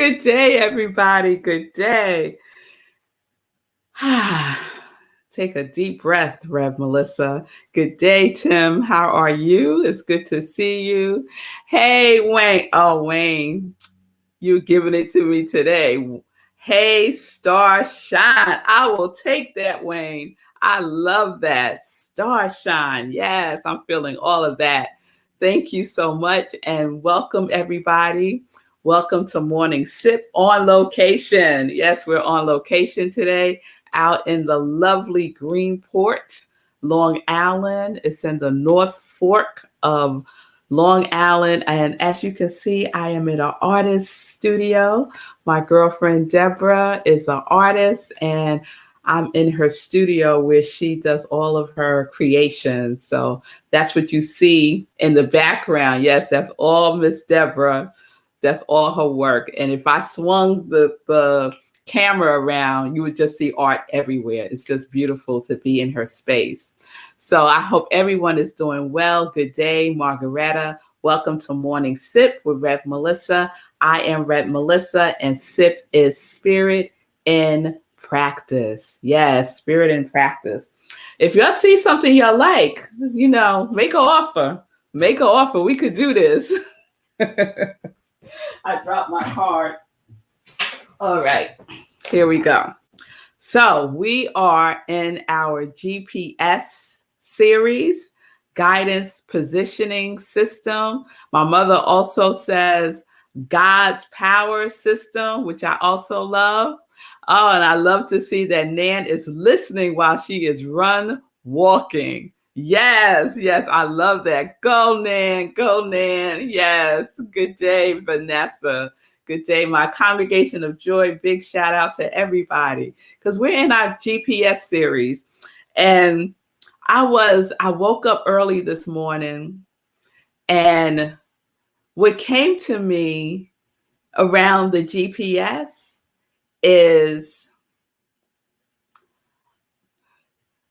Good day, everybody. Good day. Take a deep breath, Rev Melissa. Good day, Tim. How are you? It's good to see you. Hey, Wayne. Oh, Wayne, you giving it to me today. Hey, Star Shine. I will take that, Wayne. I love that. Star Shine. Yes, I'm feeling all of that. Thank you so much and welcome, everybody. Welcome to Morning Sip on location. Yes, we're on location today out in the lovely Greenport, Long Island. It's in the North Fork of Long Island. And as you can see, I am in an artist studio. My girlfriend Deborah is an artist, and I'm in her studio where she does all of her creations. So that's what you see in the background. Yes, that's all Miss Deborah. That's all her work. And if I swung the camera around, you would just see art everywhere. It's just beautiful to be in her space. So I hope everyone is doing well. Good day, Margaretta. Welcome to Morning Sip with Rev Melissa. I am Rev Melissa, and Sip is Spirit in Practice. Yes, Spirit in Practice. If y'all see something y'all like, make an offer. Make an offer. We could do this. I dropped my card. All right, here we go. So we are in our GPS series, Guidance Positioning System. My mother also says God's Power System, which I also love. Oh, and I love to see that Nan is listening while she is walking. Yes, I love that. Go, Nan. Go, Nan. Yes. Good day, Vanessa. Good day, my congregation of joy. Big shout out to everybody because we're in our GPS series. And I woke up early this morning, and what came to me around the GPS is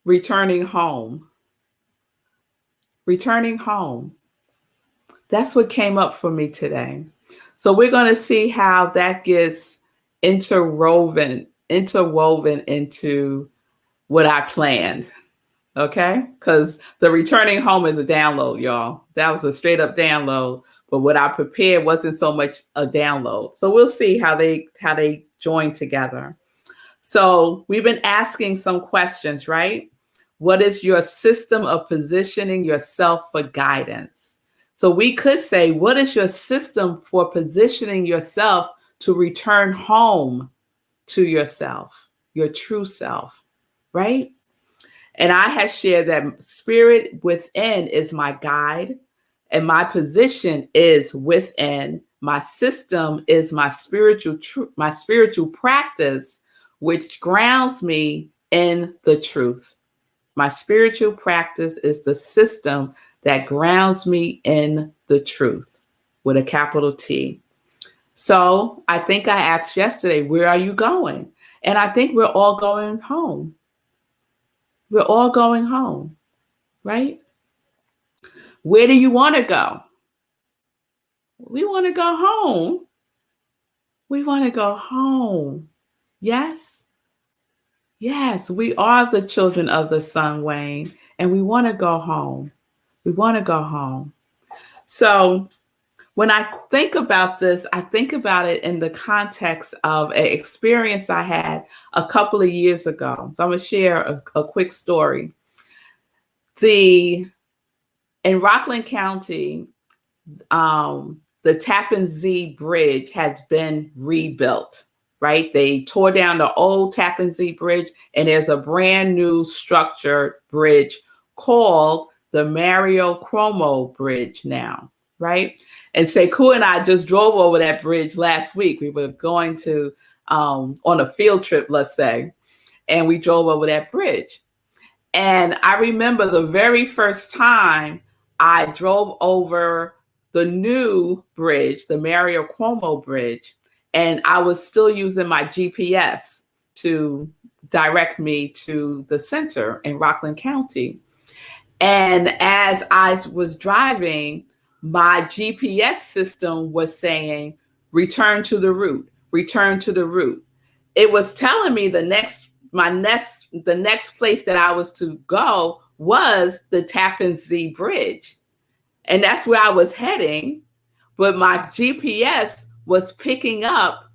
returning home. Returning home. That's what came up for me today. So we're going to see how that gets interwoven into what I planned. Okay? Because the returning home is a download, y'all. That was a straight up download. But what I prepared wasn't so much a download. So we'll see how they join together. So we've been asking some questions, right? What is your system of positioning yourself for guidance? So we could say, what is your system for positioning yourself to return home to yourself, your true self, right? And I had shared that spirit within is my guide, and my position is within. My system is my spiritual practice, which grounds me in the truth. My spiritual practice is the system that grounds me in the truth with a capital T. So I think I asked yesterday, where are you going? And I think we're all going home. We're all going home, right? Where do you want to go? We want to go home. We want to go home. Yes? Yes, we are the children of the sun, Wayne, and we want to go home. We want to go home. So when I think about this, I think about it in the context of an experience I had a couple of years ago. So I'm going to share a quick story. In Rockland County, the Tappan Zee Bridge has been rebuilt, right? They tore down the old Tappan Zee Bridge, and there's a brand new structured bridge called the Mario Cuomo Bridge now, right? And Sekou and I just drove over that bridge last week. We were going to on a field trip, let's say, and we drove over that bridge. And I remember the very first time I drove over the new bridge, the Mario Cuomo Bridge, and I was still using my GPS to direct me to the center in Rockland County. And as I was driving, my GPS system was saying, return to the route, return to the root. It was telling me the next place that I was to go was the Tappan Zee Bridge. And that's where I was heading. But my GPS was picking up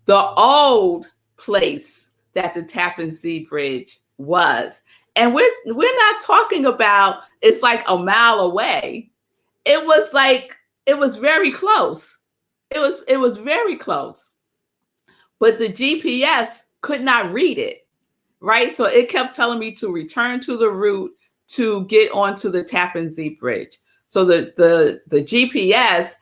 the old place that the Tappan Zee Bridge was. And we're not talking about it's like a mile away. It was very close. It was very close. But the GPS could not read it, right? So it kept telling me to return to the route to get onto the Tappan Zee Bridge. So the GPS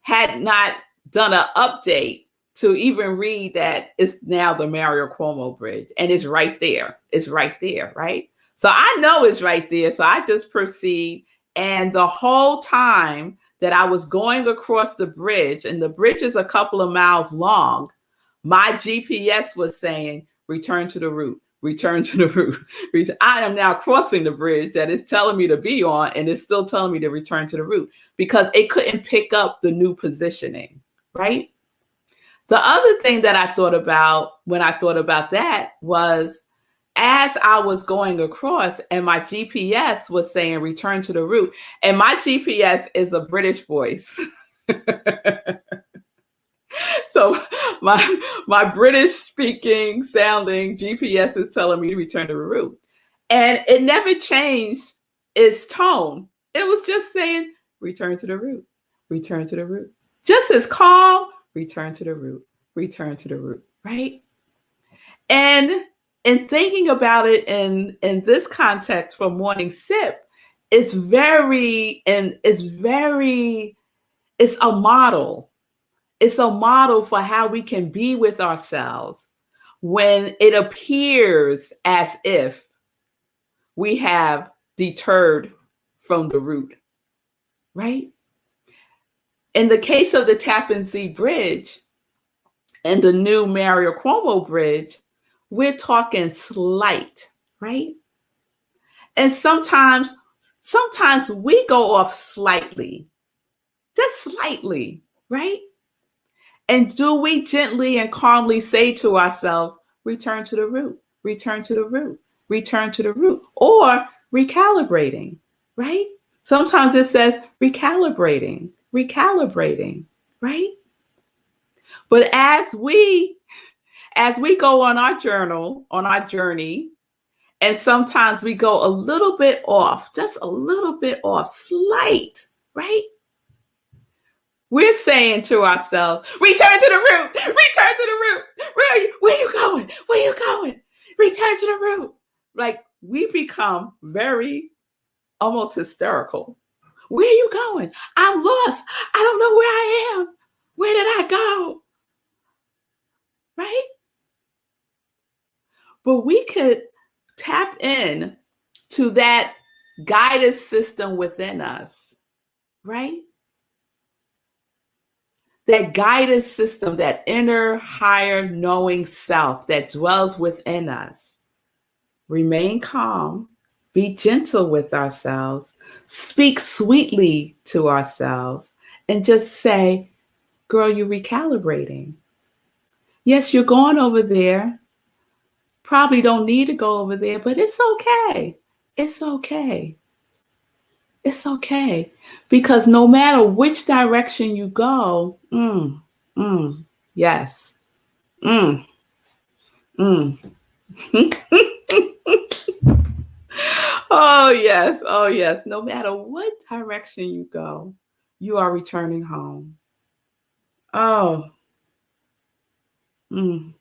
had not done an update to even read that it's now the Mario Cuomo Bridge, and it's right there. It's right there, right? So I know it's right there. So I just proceed, and the whole time that I was going across the bridge, and the bridge is a couple of miles long, my GPS was saying, return to the route, return to the route. I am now crossing the bridge that it's telling me to be on, and it's still telling me to return to the route because it couldn't pick up the new positioning, right? The other thing that I thought about when I thought about that was as I was going across and my GPS was saying return to the route, and my GPS is a British voice. So my British speaking sounding GPS is telling me to return to the route. And it never changed its tone. It was just saying, return to the route, return to the route. Just as calm, return to the route, return to the route, right? And in thinking about it in this context for morning sip, it's a model. It's a model for how we can be with ourselves when it appears as if we have deterred from the root, right? In the case of the Tappan Zee Bridge and the new Mario Cuomo Bridge, we're talking slight, right? And sometimes we go off slightly, just slightly, right? And do we gently and calmly say to ourselves, return to the root, return to the root, return to the root, or recalibrating, right? Sometimes it says recalibrating, right? But as we go on our journey, and sometimes we go a little bit off, just a little bit off, slight, right? We're saying to ourselves, return to the root, return to the root. Where are you? Where are you going? Where are you going? Return to the root. Like we become very almost hysterical. Where are you going? I'm lost. I don't know where I am. Where did I go? Right? But we could tap in to that guidance system within us, right? That guidance system, that inner higher knowing self that dwells within us. Remain calm, be gentle with ourselves, speak sweetly to ourselves, and just say, girl, you're recalibrating. Yes, you're going over there. Probably don't need to go over there, but it's okay. It's okay. It's okay. Because no matter which direction you go, yes. Oh, yes. Oh, yes. No matter what direction you go, you are returning home. Oh. No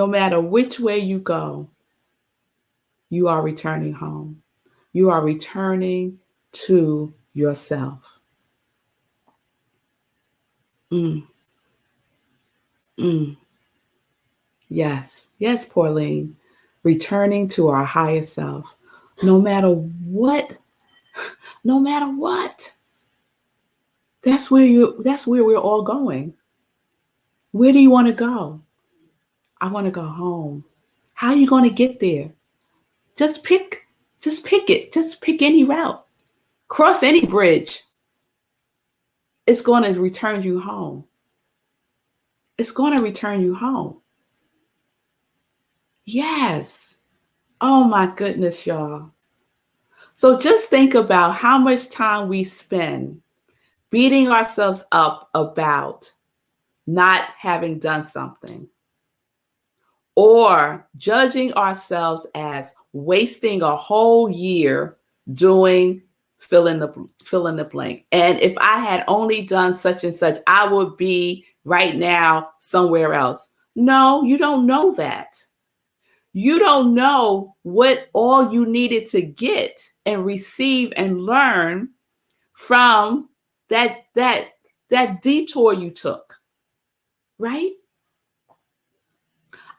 matter which way you go, you are returning home. You are returning to yourself. Yes. Yes, Pauline. Returning to our highest self. No matter what. That's where we're all going. Where do you want to go? I want to go home. How are you going to get there? Just pick it. Just pick any route. Cross any bridge. It's going to return you home. it's going to return you home. Yes. Oh my goodness, y'all. So just think about how much time we spend beating ourselves up about not having done something, or judging ourselves as wasting a whole year doing fill in the blank. And if I had only done such and such, I would be right now somewhere else. No, you don't know that. You don't know what all you needed to get and receive and learn from that detour you took, right?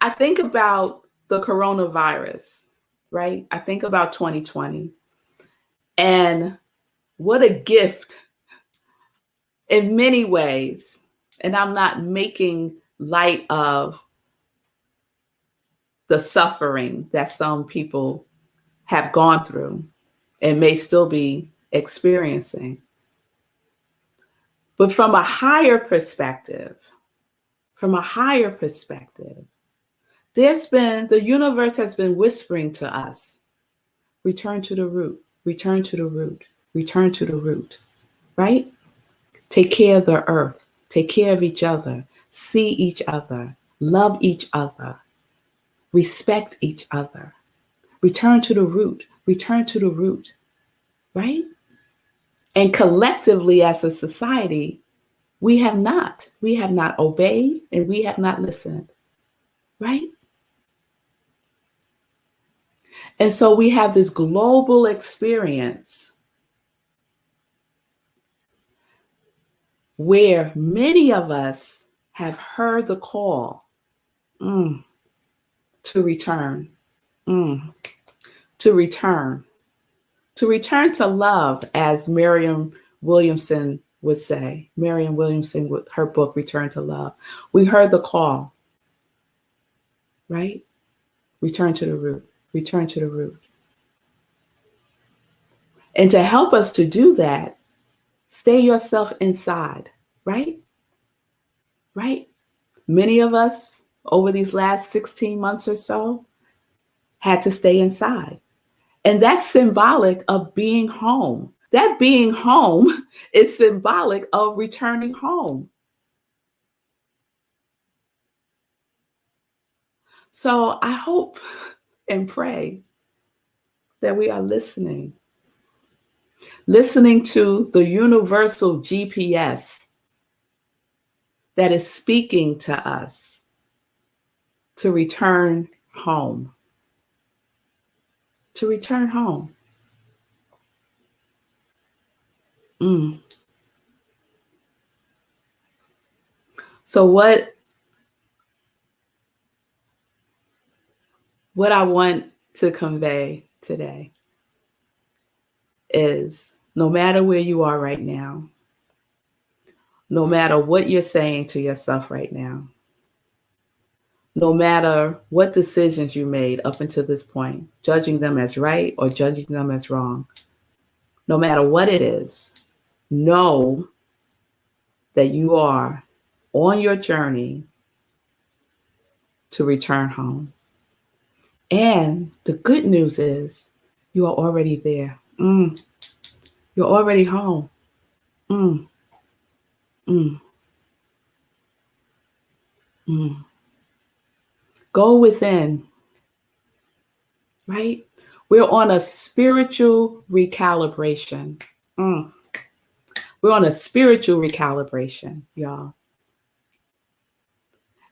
I think about the coronavirus, right? I think about 2020 and what a gift in many ways. And I'm not making light of the suffering that some people have gone through and may still be experiencing. But from a higher perspective, the universe has been whispering to us, return to the root, return to the root, return to the root, right? Take care of the earth, take care of each other, see each other, love each other, respect each other. Return to the root, return to the root, right? And collectively as a society, we have not obeyed and we have not listened, right? And so we have this global experience where many of us have heard the call to return, to return, to return to love, as Mariam Williamson would say. Mariam Williamson, with her book, Return to Love. We heard the call, right? Return to the root, return to the root. And to help us to do that, stay yourself inside, right? Right? Many of us over these last 16 months or so had to stay inside. And that's symbolic of being home. That being home is symbolic of returning home. So I hope and pray that we are listening to the universal GPS that is speaking to us to return home. To return home. So what I want to convey today is, no matter where you are right now, no matter what you're saying to yourself right now, no matter what decisions you made up until this point, judging them as right or judging them as wrong, no matter what it is, know that you are on your journey to return home. And the good news is you are already there. You're already home. Mm, mm, mm. Go within, right? We're on a spiritual recalibration. We're on a spiritual recalibration, y'all.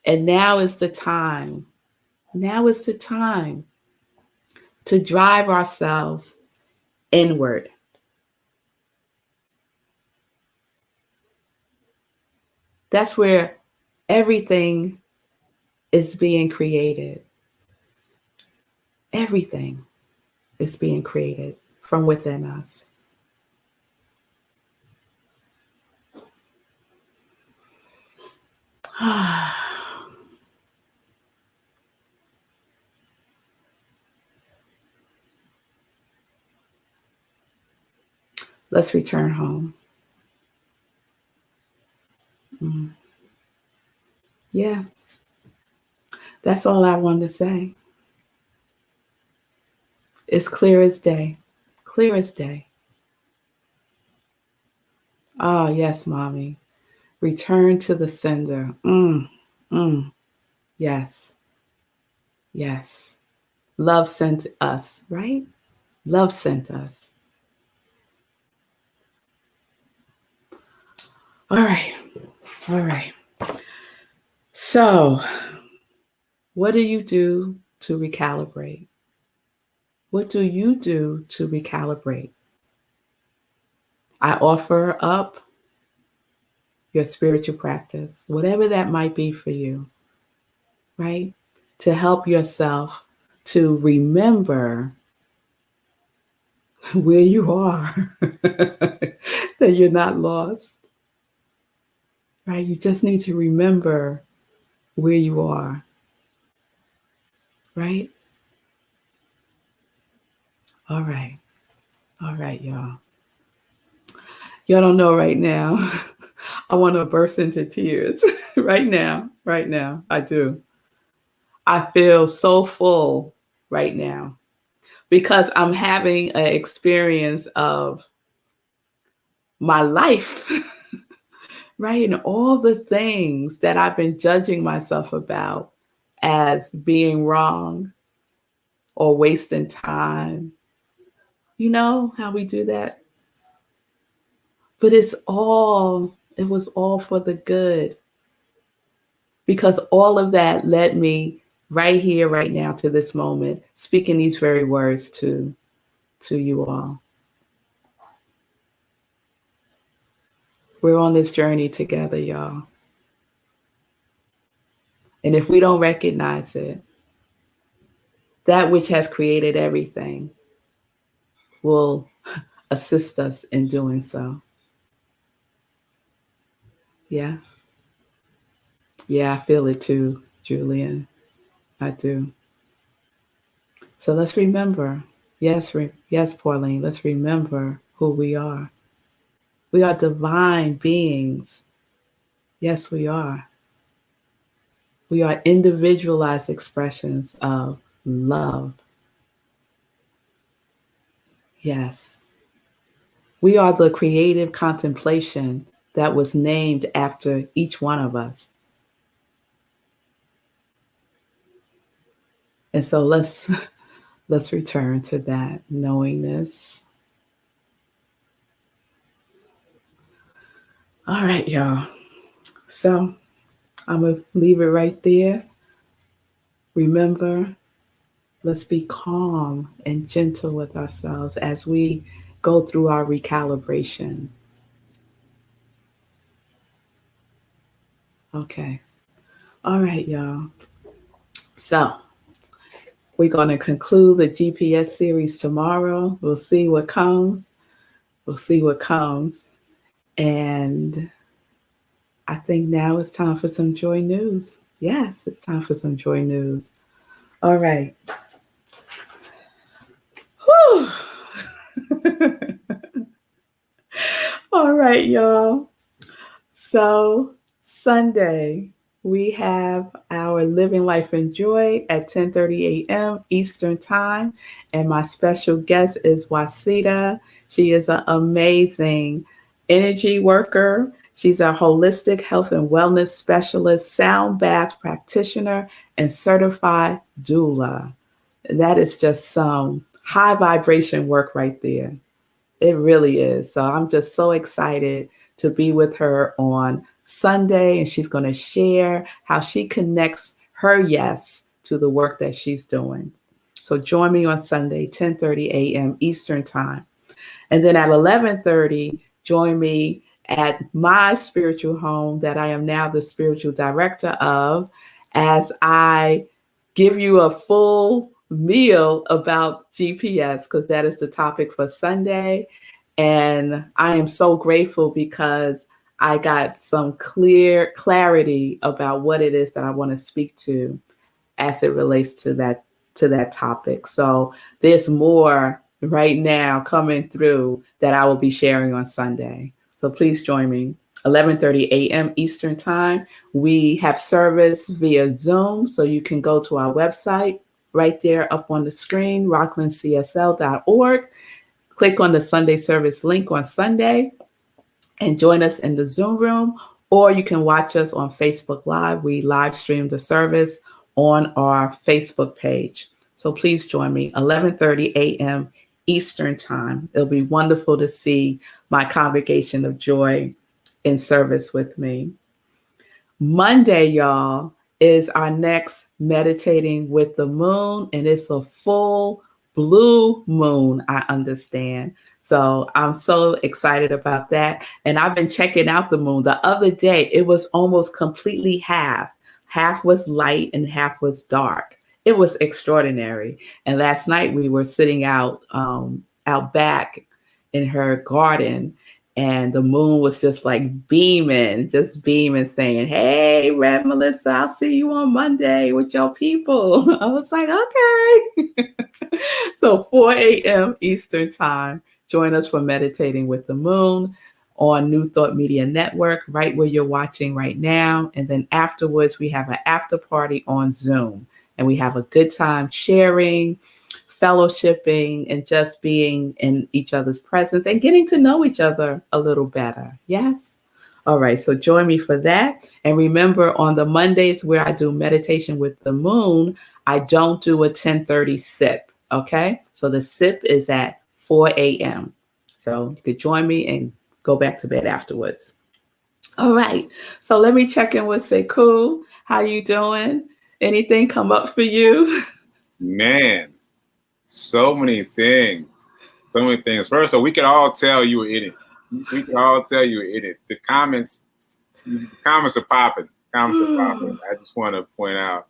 And now is the time. Now is the time to drive ourselves inward. That's where everything is being created. Everything is being created from within us. Let's return home. Yeah, that's all I wanted to say. It's clear as day. Clear as day. Oh, yes, mommy. Return to the sender. Mm. Yes, yes. Love sent us, right? Love sent us. All right, all right. So, what do you do to recalibrate? What do you do to recalibrate? I offer up your spiritual practice, whatever that might be for you, right? To help yourself to remember where you are, that you're not lost, right? You just need to remember where you are, right? All right. All right, y'all. Y'all don't know right now. I want to burst into tears right now. Right now. I do. I feel so full right now because I'm having an experience of my life, right? And all the things that I've been judging myself about as being wrong or wasting time. You know how we do that? But it was all for the good because all of that led me right here, right now to this moment, speaking these very words to you all. We're on this journey together, y'all. And if we don't recognize it, that which has created everything will assist us in doing so. Yeah. Yeah, I feel it too, Julian. I do. So let's remember. Yes, Pauline, let's remember who we are. We are divine beings. Yes, we are. We are individualized expressions of love. Yes. We are the creative contemplation that was named after each one of us. And so let's return to that knowingness. All right, y'all. So I'm going to leave it right there. Remember, let's be calm and gentle with ourselves as we go through our recalibration. Okay. All right, y'all. So we're going to conclude the GPS series tomorrow. We'll see what comes. We'll see what comes. And I think now it's time for some joy news. Yes, it's time for some joy news. All right. Whew. All right, y'all. So Sunday, we have our Living Life in Joy at 10:30 a.m. Eastern Time. And my special guest is Wasita. She is an amazing energy worker. She's a holistic health and wellness specialist, sound bath practitioner, and certified doula. That is just some high vibration work right there. It really is. So I'm just so excited to be with her on Sunday, and she's going to share how she connects her yes to the work that she's doing. So join me on Sunday, 10:30 a.m. Eastern Time. And then at 11:30, join me at my spiritual home that I am now the spiritual director of as I give you a full meal about GPS because that is the topic for Sunday. And I am so grateful because I got some clarity about what it is that I want to speak to as it relates to that topic. So there's more right now coming through that I will be sharing on Sunday. So please join me 11:30 a.m. Eastern Time. We have service via Zoom, so you can go to our website right there up on the screen, rocklandcsl.org. Click on the Sunday service link on Sunday and join us in the Zoom room, or you can watch us on Facebook Live. We live stream the service on our Facebook page. So please join me, 11:30 a.m. Eastern Time. It'll be wonderful to see my congregation of joy in service with me. Monday, y'all, is our next Meditating with the Moon, and it's a full blue moon, I understand. So I'm so excited about that. And I've been checking out the moon. The other day, it was almost completely half. Half was light and half was dark. It was extraordinary. And last night we were sitting out back in her garden, and the moon was just like beaming, saying, "Hey, Rev Melissa, I'll see you on Monday with your people." I was like, okay. So 4 a.m. Eastern Time, join us for Meditating with the Moon on New Thought Media Network, right where you're watching right now. And then afterwards, we have an after party on Zoom, and we have a good time sharing, fellowshipping, and just being in each other's presence and getting to know each other a little better. Yes? All right, so join me for that. And remember, on the Mondays where I do Meditation with the Moon, I don't do a 10:30 sip, okay? So the sip is at 4 a.m. So you could join me and go back to bed afterwards. All right, so let me check in with Sekou. How you doing? Anything come up for you? Man, so many things. First of all, we can all tell you were in it. The comments are popping. I just want to point out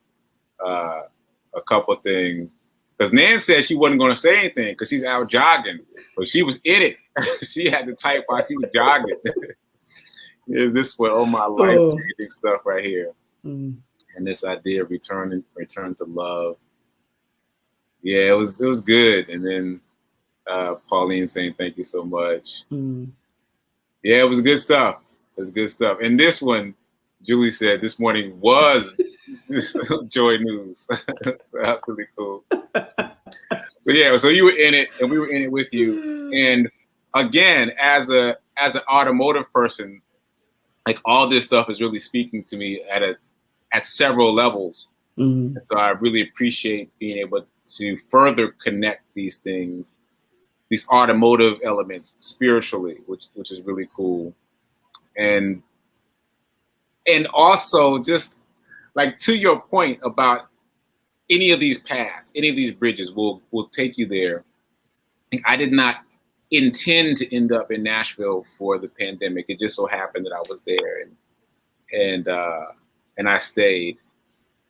a couple of things. Because Nan said she wasn't going to say anything because she's out jogging, but she was in it. She had to type while she was jogging. Is this what my life-changing stuff right here? And this idea of return to love. Yeah, it was good. And then Pauline saying thank you so much. Yeah, it was good stuff. And this one, Julie said this morning was joy news. So that's really cool. So you were in it, and we were in it with you. And again, as an automotive person, like all this stuff is really speaking to me at several levels. And so I really appreciate being able to further connect these things, these automotive elements spiritually, which is really cool. And also just like to your point about any of these paths, any of these bridges will take you there. I did not intend to end up in Nashville for the pandemic. It just so happened that I was there and I stayed.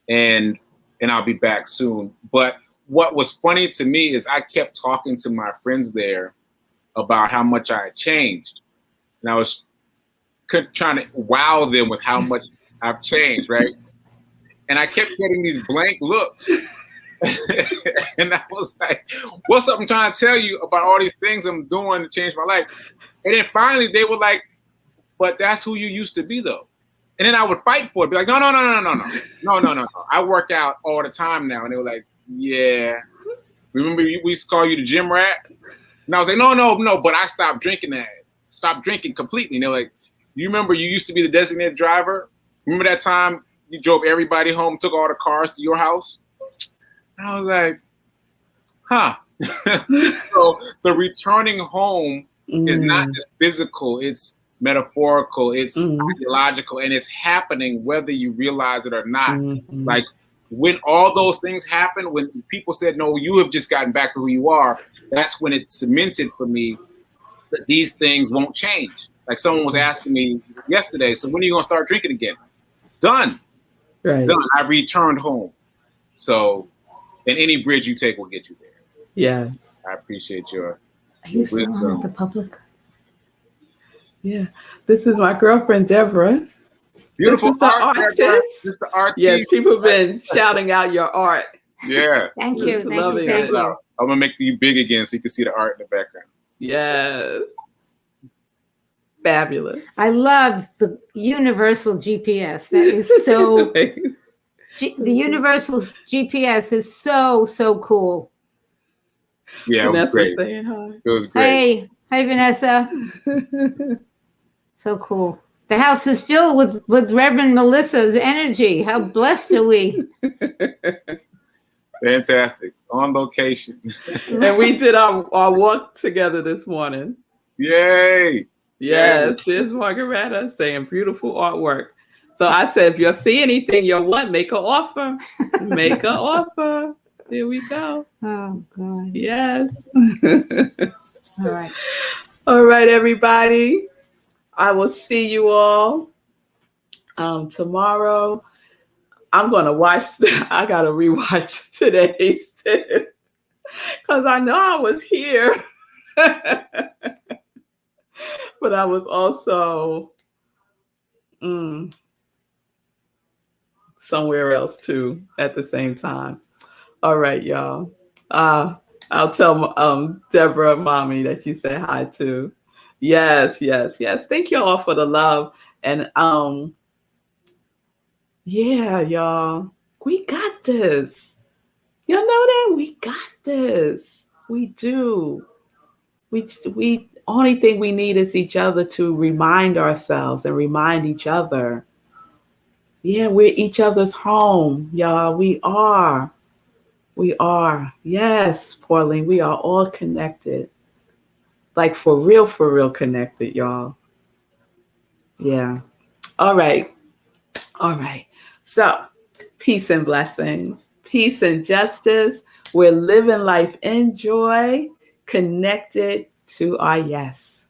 And I'll be back soon. But what was funny to me is I kept talking to my friends there about how much I had changed. And I was trying to wow them with how much I've changed, right? And I kept getting these blank looks. And I was like, what's up? I'm trying to tell you about all these things I'm doing to change my life. And then finally they were like, but that's who you used to be though. And then I would fight for it, be like, no. I work out all the time now. And they were like, yeah. Remember we used to call you the gym rat? And I was like, no, but I stopped drinking completely. And they're like, you remember you used to be the designated driver? Remember that time you drove everybody home, took all the cars to your house? And I was like, huh. So the returning home is not just physical, it's metaphorical, it's ideological, and it's happening whether you realize it or not. Like when all those things happen, when people said, no, you have just gotten back to who you are, that's when it cemented for me that these things won't change. Like someone was asking me yesterday, so when are you going to start drinking again? Done. Right. Done. I returned home. So, and any bridge you take will get you there. Yes. I appreciate your Are you still on with the public? Yeah. This is my girlfriend, Deborah. Beautiful this is the artist. This is the artist. Yes, people have been shouting out your art. Yeah. Thank you. I'm going to make you big again so you can see the art in the background. Yes. Fabulous. I love the universal GPS. That is so. The universal GPS is so cool. Yeah, it was Vanessa great. saying hi. It was great. Hey, Vanessa. So cool. The house is filled with Reverend Melissa's energy. How blessed are we? Fantastic. On location. And we did our walk together this morning. Yay. Yes, there's Margaretta saying beautiful artwork. So I said, if you see anything you want, make an offer. Make an offer. There we go. Oh, God. Yes. All right. All right, everybody. I will see you all tomorrow. I'm going to watch. I got to rewatch today's because I know I was here. But I was also somewhere else too at the same time. All right, y'all. I'll tell Deborah, mommy, that you say hi to. Yes. Thank you all for the love. And yeah, y'all, we got this. Y'all know that we got this. We do. We only thing we need is each other to remind ourselves and remind each other. Yeah, we're each other's home, y'all. We are. Yes, Pauline, we are all connected. Like for real connected, y'all. Yeah. All right. So, peace and blessings. Peace and justice. We're living life in joy, connected to our yes.